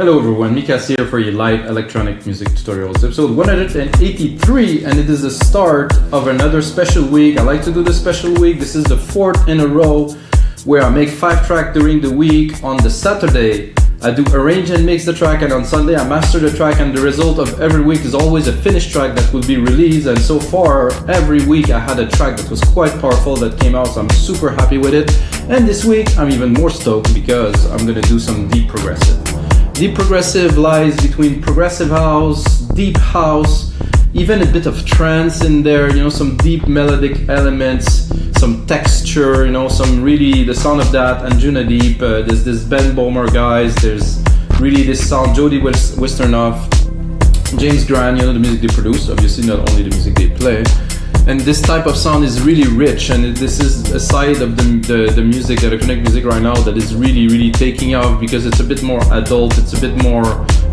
Hello everyone, Mikas here for your live electronic music tutorials, episode 183, and it is the start of another special week. I like to do the special week. This is the fourth in a row where I make 5 tracks during the week. On the Saturday, I do arrange and mix the track, and on Sunday I master the track, and the result of every week is always a finished track that will be released. And so far, every week I had a track that was quite powerful that came out, so I'm super happy with it. And this week I'm even more stoked because I'm gonna do some deep progressive. Deep progressive lies between progressive house, deep house, even a bit of trance in there, you know, some deep melodic elements, some texture, you know, some really the sound of that Anjunadeep, there's this Ben Bomer guys, there's really this sound, Jody Wisternoff, James Grant, you know, the music they produce, obviously not only the music they play. And this type of sound is really rich, and this is a side of the music, the electronic music right now, that is really taking off because it's a bit more adult, it's a bit more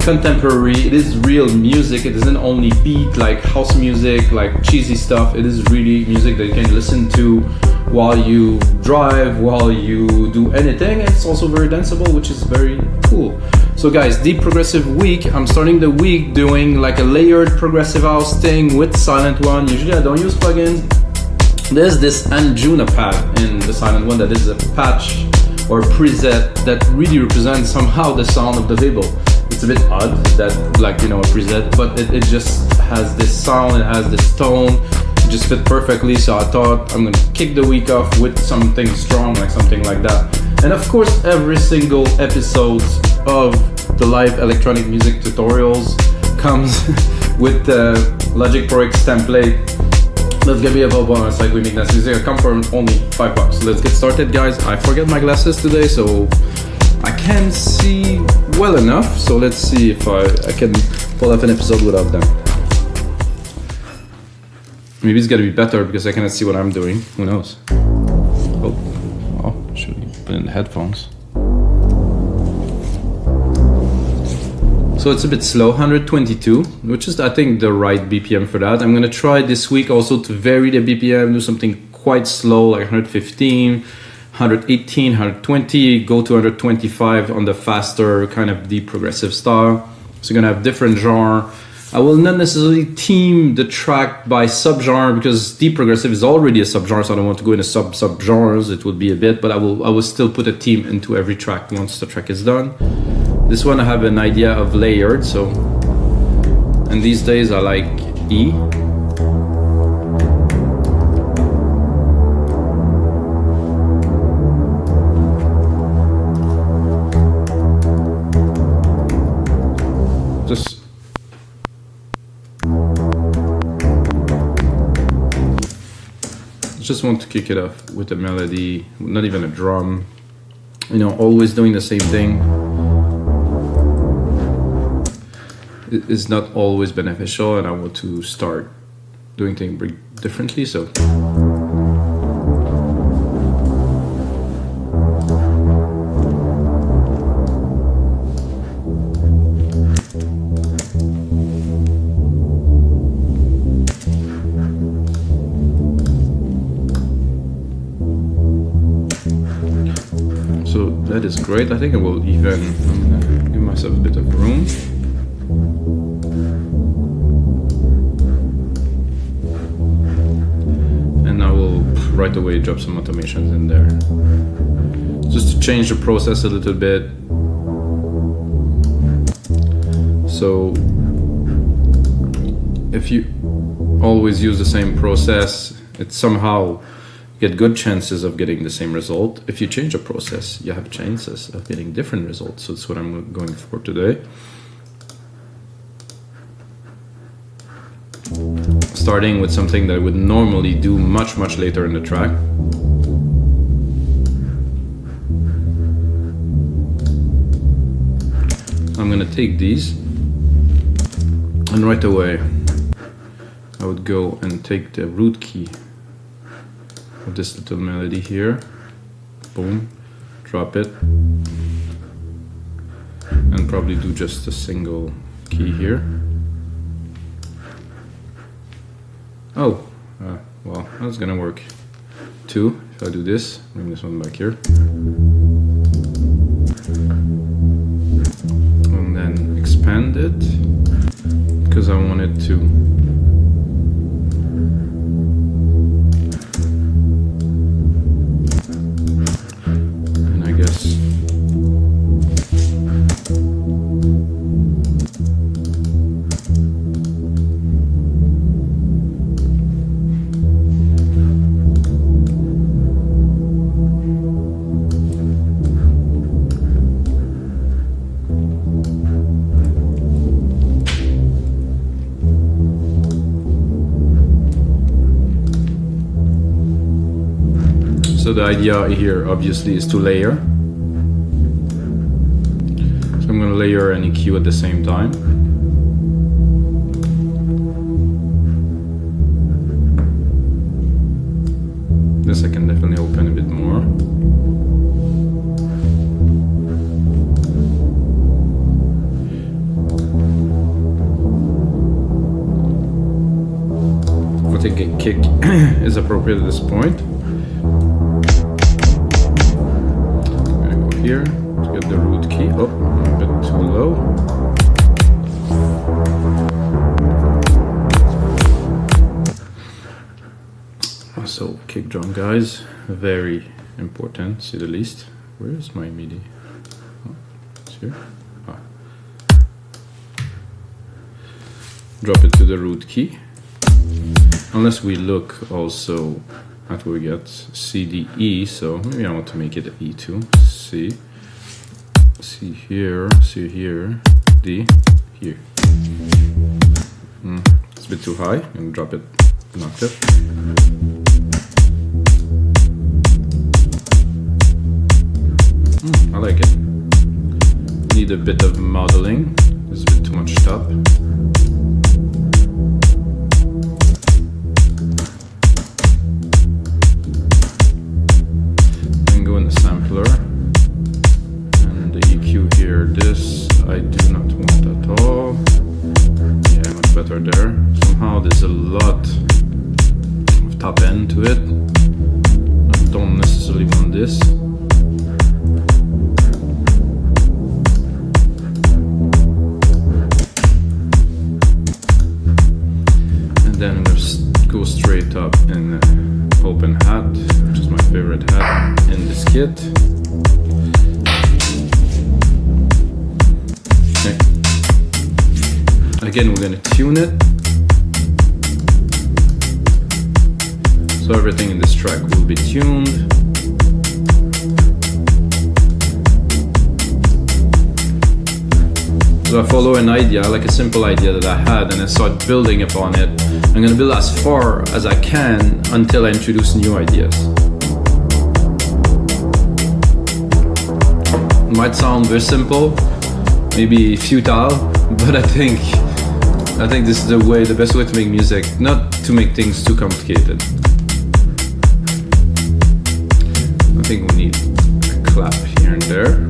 contemporary, it is real music, it isn't only beat like house music, like cheesy stuff, it is really music that you can listen to while you drive, while you do anything. It's also very danceable, which is very cool. So guys, deep progressive week. I'm starting the week doing like a layered progressive house thing with Silent One. Usually I don't use plugins. There's this Anjuna pad in the Silent One that is a patch or preset that really represents somehow the sound of the label. It's a bit odd that, like, you know, a preset, but it just has this sound, it has this tone, it just fit perfectly. So I thought I'm gonna kick the week off with something strong, like something like that. And of course, every single episode of the live electronic music tutorials comes with the Logic Pro X template that's gonna be available on our site. We make that music. I come for only $5. Let's get started, guys. I forget my glasses today, so I can't see well enough. So let's see if I can pull up an episode without them. Maybe it's gonna be better because I cannot see what I'm doing. Who knows? Oh, should we put in the headphones? So it's a bit slow, 122, which is, I think, the right BPM for that. I'm gonna try this week also to vary the BPM, do something quite slow, like 115, 118, 120, go to 125 on the faster kind of deep progressive style. So you're gonna have different genre. I will not necessarily theme the track by subgenre because deep progressive is already a subgenre, so I don't want to go into sub-genres. It would be a bit, but I will still put a theme into every track once the track is done. This one I have an idea of layered, so, and these days I like E. Just want to kick it off with a melody, not even a drum, you know, always doing the same thing is not always beneficial, and I want to start doing things differently. So that is great. I think I will even give myself a bit of room. And I will right away drop some automations in there. Just to change the process a little bit. So if you always use the same process, it somehow get good chances of getting the same result. If you change the process, you have chances of getting different results. So that's what I'm going for today. Starting with something that I would normally do much later in the track. I'm gonna take these, and right away I would go and take the root key of this little melody here, boom, drop it, and probably do just a single key here. Oh, well, that's gonna work too. If I do this, bring this one back here. And then it because I wanted to. And I guess so the idea here obviously is to layer. So I'm going to layer and EQ at the same time. This I can definitely open a bit more. I think a kick is appropriate at this point. Here to get the root key. Oh, a bit too low. So kick drum, guys, very important, to say the least. Where is my MIDI? Oh, it's here. Ah. Drop it to the root key. Unless we look also at where we get C, D, E, so maybe I want to make it an E2. C here, D here. It's a bit too high. I'm gonna drop it an octave. I like it. Need a bit of modeling. There's a bit too much top. This I do not want at all. Yeah, much better there. Somehow there's a lot of top end to it. I don't necessarily want this. And then I'm going to go straight up in open hat, which is my favorite hat in this kit. Again, we're going to tune it. So everything in this track will be tuned. So I follow an idea, like a simple idea that I had, and I start building upon it. I'm going to build as far as I can until I introduce new ideas. It might sound very simple, maybe futile, but I think this is the best way to make music, not to make things too complicated. I think we need a clap here and there.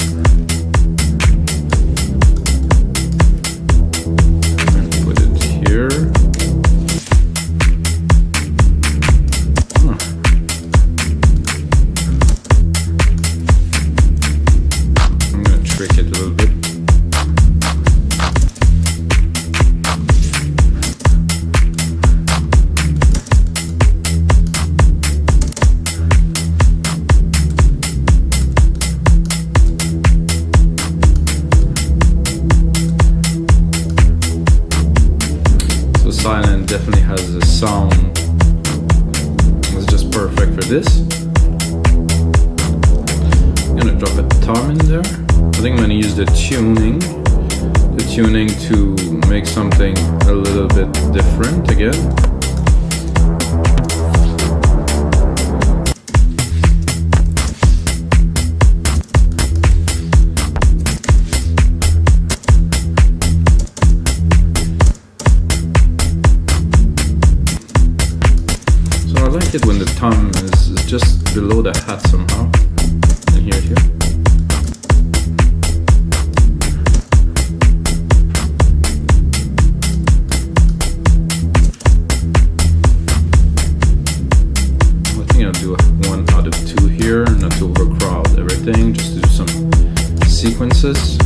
And put it here. I'm gonna trick it a little bit. Silent definitely has a sound that's just perfect for this. I'm gonna drop a tom in there. I think I'm gonna use the tuning to make something a little bit different again. I like it when the tom is just below the hat somehow. And here. I think I'll do one out of two here, not to overcrowd everything, just to do some sequences.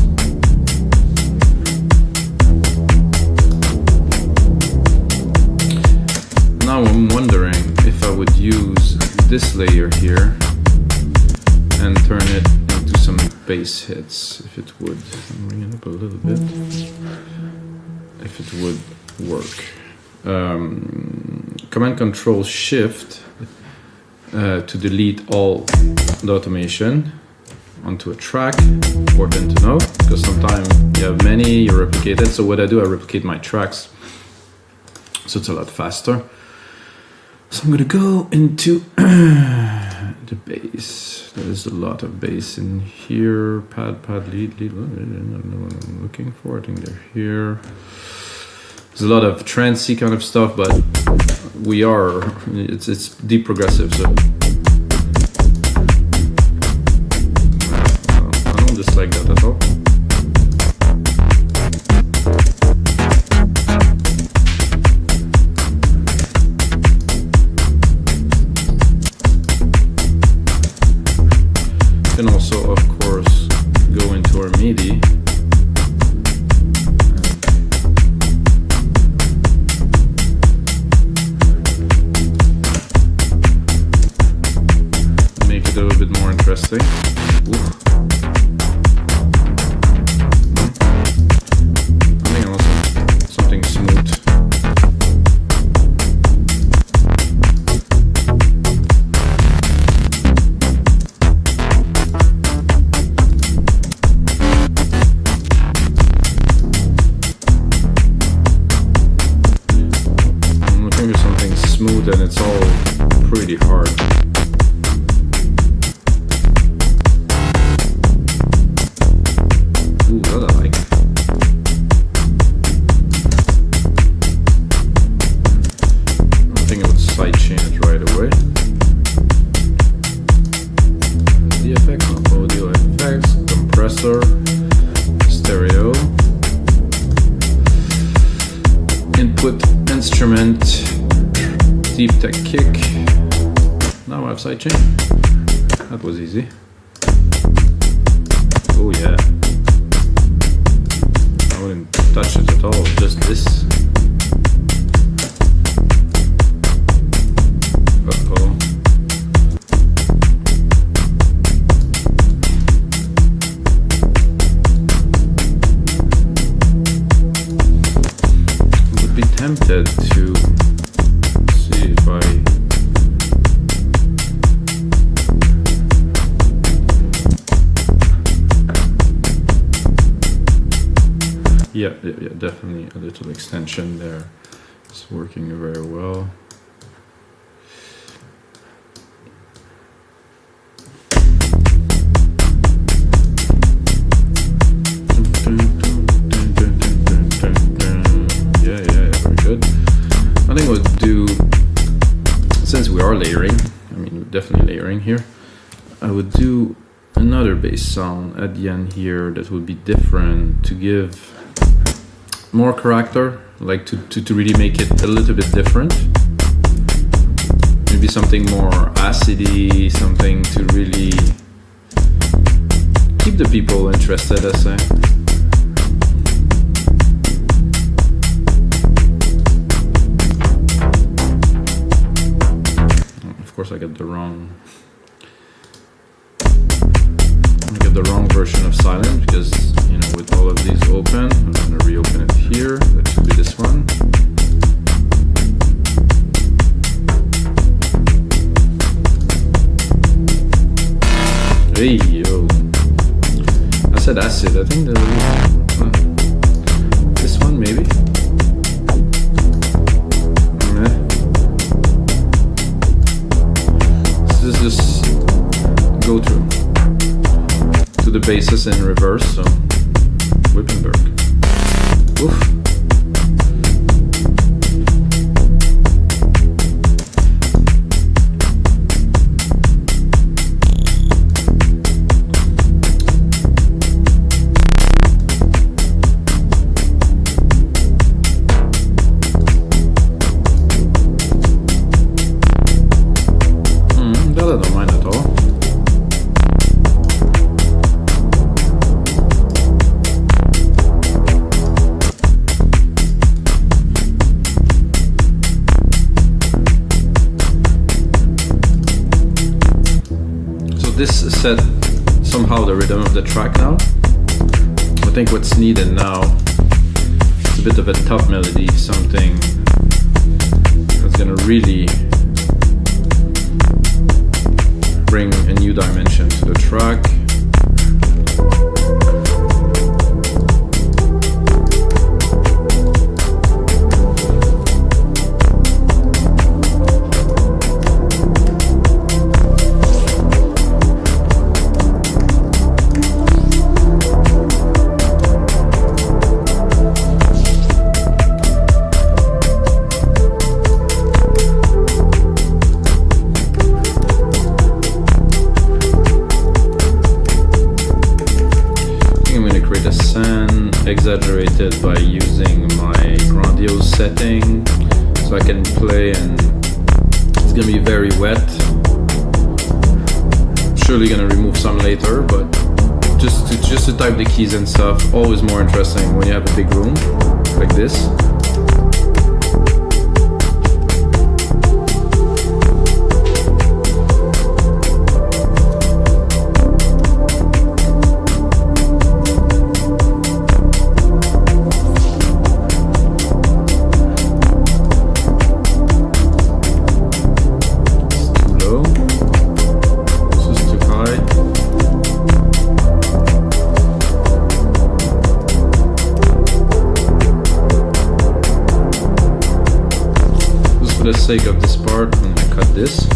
would use this layer here and turn it into some bass hits, if it would. I'm bringing it up a little bit. If it would work. Command Control Shift to delete all the automation onto a track. Important to know, because sometimes you have many, you replicate it. So what I do, I replicate my tracks, so it's a lot faster. So I'm gonna go into the bass. There's a lot of bass in here. Pad, lead. I don't know what I'm looking for. I think they're here. There's a lot of trancey kind of stuff, but it's deep progressive, so I don't dislike that at all. You can also, of course, go into our MIDI. Make it a little bit more interesting. Oof. I think I want something smooth. Smooth, and it's all pretty hard. Ooh, that I like. I think I would sidechain it right away. The effects, audio effects, compressor, stereo, input instrument, deep tech kick. Now I have sidechain. That was easy. Oh yeah. I wouldn't touch it at all, just this. Uh-oh. I would be tempted to if I yeah, definitely a little extension there. It's working very well. Yeah, very good. I think we'll do, since we are layering, I mean we're definitely layering here, I would do another bass sound at the end here that would be different, to give more character, like to really make it a little bit different. Maybe something more acidy, something to really keep the people interested, I say. Of course I got the wrong version of silent, because you know, with all of these open, I'm going to reopen it here. That should be this one. Hey yo, I said acid. I think this one maybe. This is just go to the basses in reverse, so Wippenberg. Oof. That I don't mind at all. this set somehow the rhythm of the track now. I think what's needed now is a bit of a top melody, something that's gonna really bring a new dimension to the track. Exaggerated by using my grandiose setting, so I can play and it's gonna be very wet. Surely gonna remove some later, but just to type the keys and stuff, always more interesting when you have a big room like this. For the sake of this part, I'm gonna cut this.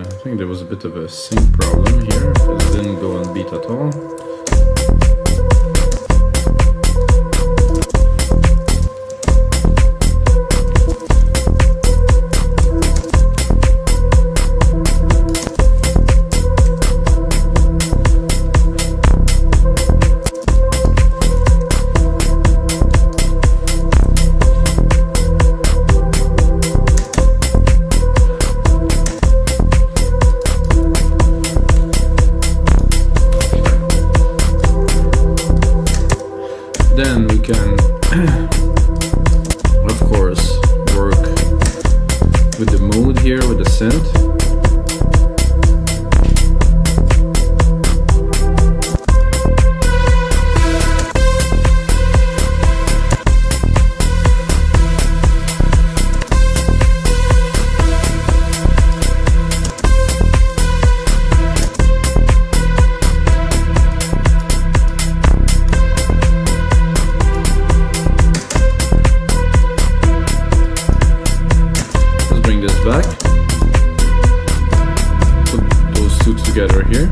I think there was a bit of a sync problem here because it didn't go on beat at all. Then we can, of course, work with the mood here with the synth. Back, put those two together here.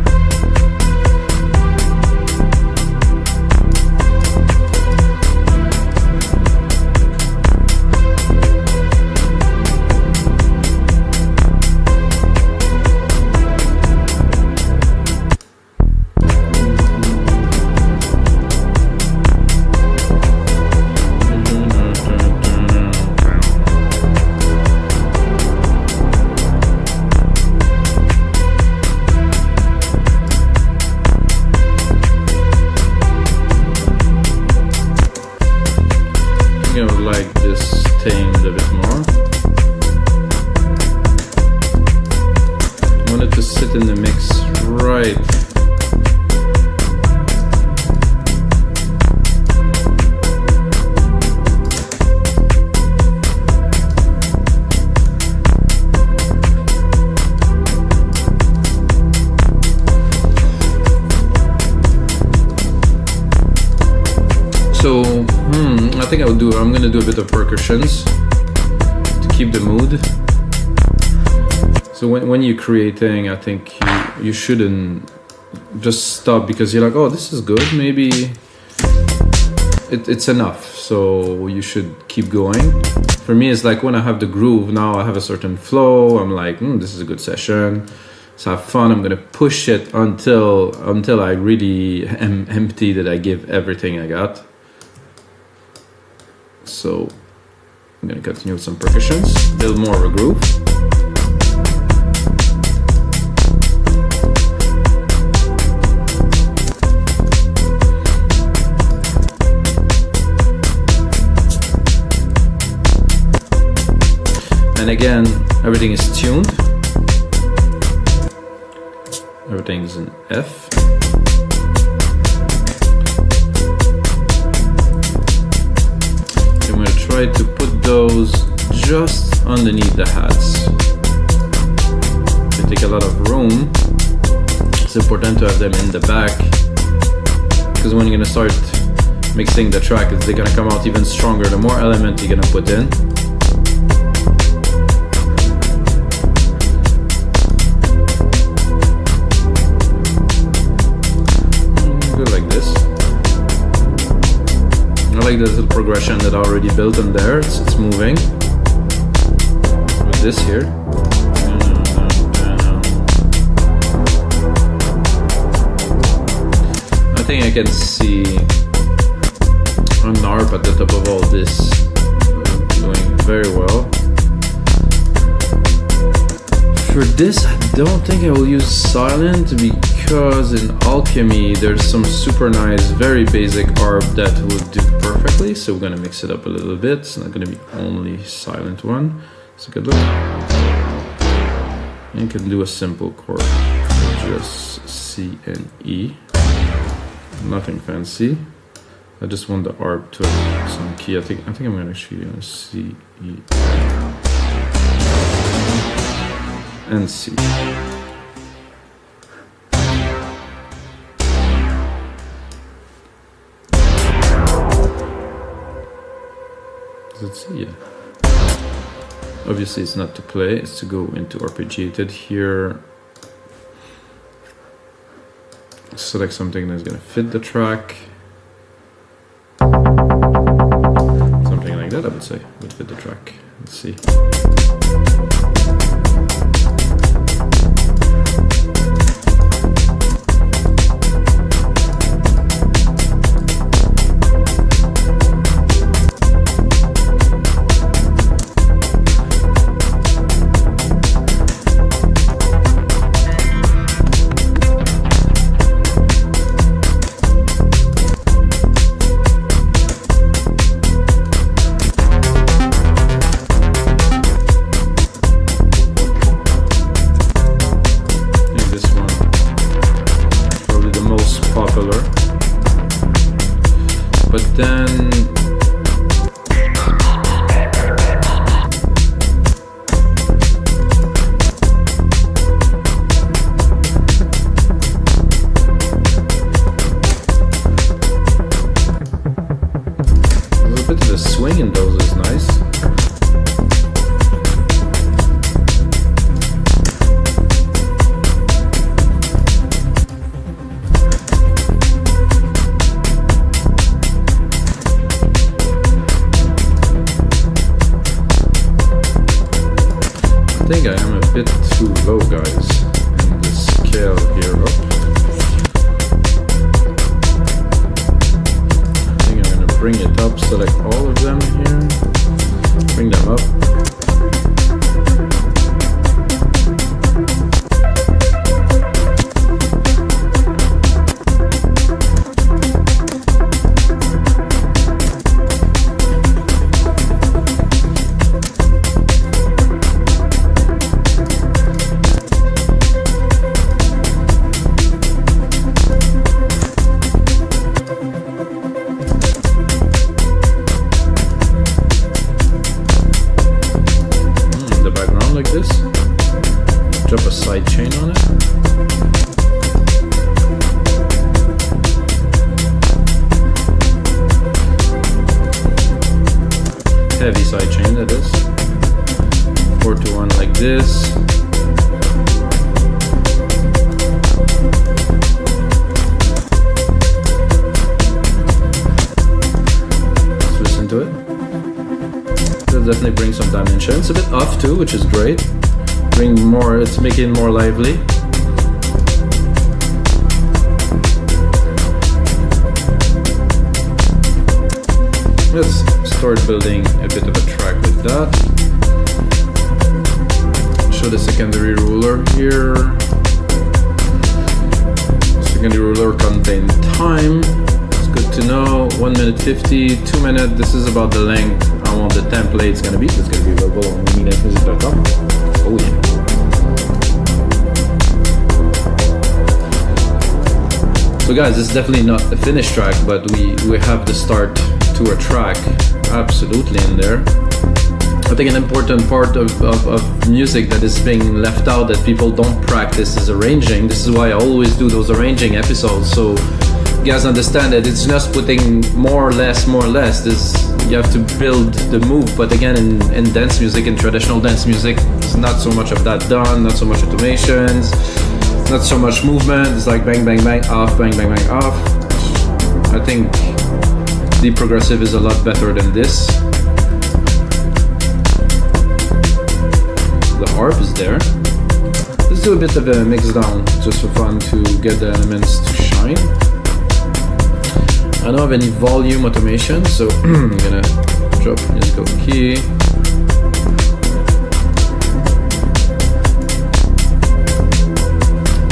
I would like this tamed a bit more. I want it to sit in the mix right. So, I think I'm gonna do a bit of percussions to keep the mood. So when you're creating, I think you shouldn't just stop because you're like, oh, this is good, maybe it's enough, so you should keep going. For me, it's like when I have the groove, now I have a certain flow, I'm like, this is a good session, so have fun, I'm gonna push it until I really am empty, that I give everything I got. So I'm gonna continue with some percussions, a little more of a groove. And again, everything is tuned. Everything's in F. I'm going to try to put those just underneath the hats. They take a lot of room. It's important to have them in the back, because when you're going to start mixing the track, they're going to come out even stronger the more element you're going to put in. I like the little progression that I already built in there. It's moving with this here. I think I can see an ARP at the top of all this doing very well. For this, I don't think I will use silent, because in Alchemy there's some super nice, very basic ARP that would do perfectly. So we're gonna mix it up a little bit. It's not gonna be only silent one. It's a good look. And you can do a simple chord, just C and E. Nothing fancy. I just want the ARP to have some key. I think I'm gonna actually do C, E, and C. Does it see? Yeah. Obviously it's not to play, it's to go into arpeggiated here. Select something that's gonna fit the track. Something like that, I would say, would fit the track. Let's see. I think I am a bit too low, guys, in the scale here up. I think I'm going to bring it up, select all of them here, bring them up. Drop a side chain on it. heavy sidechain, that is. 4 to 1 like this. Let's listen to it. It'll definitely bring some dimension. It's a bit off too, which is great. It's making it more lively. Let's start building a bit of a track with that. Show the secondary ruler here. Secondary ruler contain time. It's good to know. 1 minute 50, 2 minutes. This is about the length I want the template's gonna be. It's gonna be available on reminiscent.com. Oh yeah. So guys, this is definitely not the finished track, but we have the start to a track absolutely in there. I think an important part of music that is being left out that people don't practice is arranging. This is why I always do those arranging episodes, so you guys understand that it's just putting more or less. You have to build the move, but again, in dance music, in traditional dance music, it's not so much of that done, not so much automations, not so much movement. It's like bang, bang, bang, off, bang, bang, bang, off. I think the progressive is a lot better than this. The harp is there. Let's do a bit of a mixdown just for fun to get the elements to shine. I don't have any volume automation, so I'm gonna drop musical key.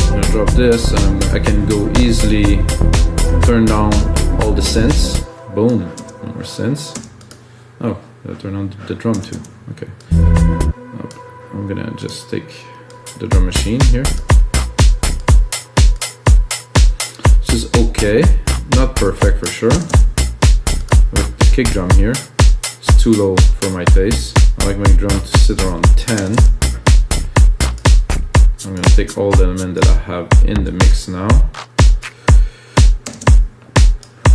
I'm gonna drop this, and I can go easily turn down all the synths. Boom, more synths. Oh, I turn on the drum too. Okay. I'm gonna just take the drum machine here. This is okay. Not perfect for sure. With the kick drum here, it's too low for my taste. I like my drum to sit around 10. I'm gonna take all the elements that I have in the mix now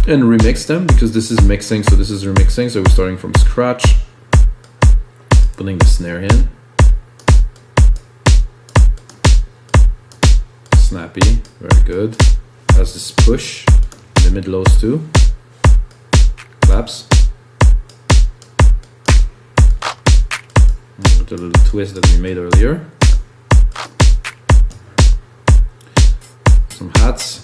and remix them, because this is mixing, so this is remixing, so we're starting from scratch. Putting the snare in. Snappy, very good. Has this push. The mid lows too. Claps. With a little twist that we made earlier. Some hats.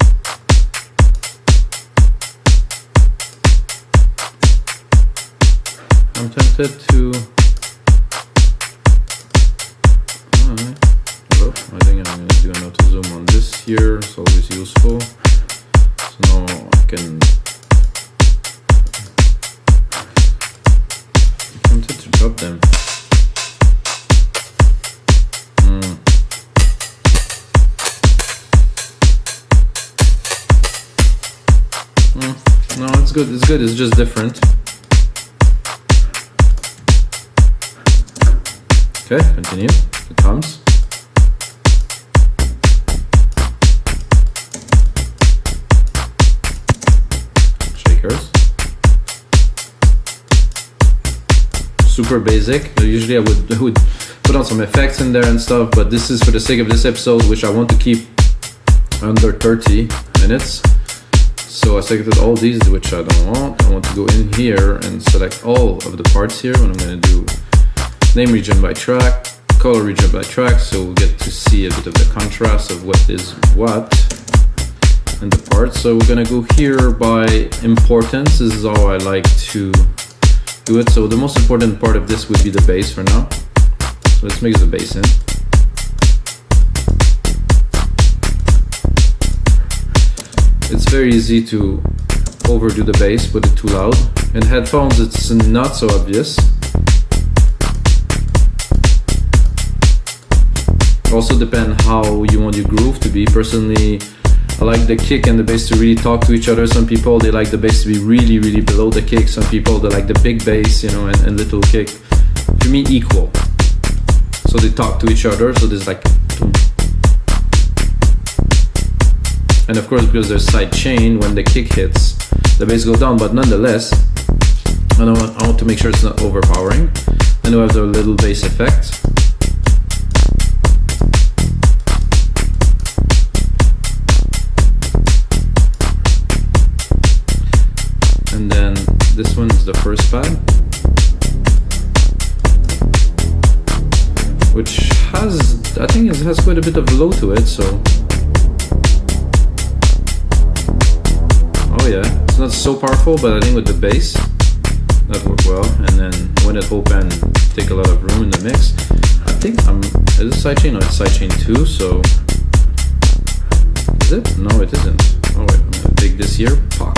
I'm tempted to. Hello. I think I'm going to do an auto zoom on this here. It's always useful. So now I can. I'm tempted to drop them. No, it's good. It's good. It's just different. Okay, continue. The toms. Shakers. Super basic. Usually I would put on some effects in there and stuff, but this is for the sake of this episode, which I want to keep under 30 minutes. So I selected all these, which I don't want. I want to go in here and select all of the parts here. What I'm going to do, name region by track, color region by track, so we'll get to see a bit of the contrast of what is what in the parts. So we're going to go here by importance. This is how I like to do it. So the most important part of this would be the bass for now. So let's mix the bass in. It's very easy to overdo the bass, put it too loud. In headphones, it's not so obvious. Also depend how you want your groove to be. Personally, I like the kick and the bass to really talk to each other. Some people, they like the bass to be really, really below the kick. Some people, they like the big bass, and little kick. For me, equal. So they talk to each other, so there's like... And of course, because there's side chain, when the kick hits, the bass goes down, but nonetheless, I want to make sure it's not overpowering. Then we have the little bass effect. And then this one's the first pad, which has, I think it has quite a bit of low to it, so. Oh yeah, it's not so powerful, but I think with the bass, that worked well. And then when it open, take a lot of room in the mix. I think is it sidechain? No, it's sidechain 2, so. Is it? No, it isn't. Oh wait, I'm gonna take this here, pock.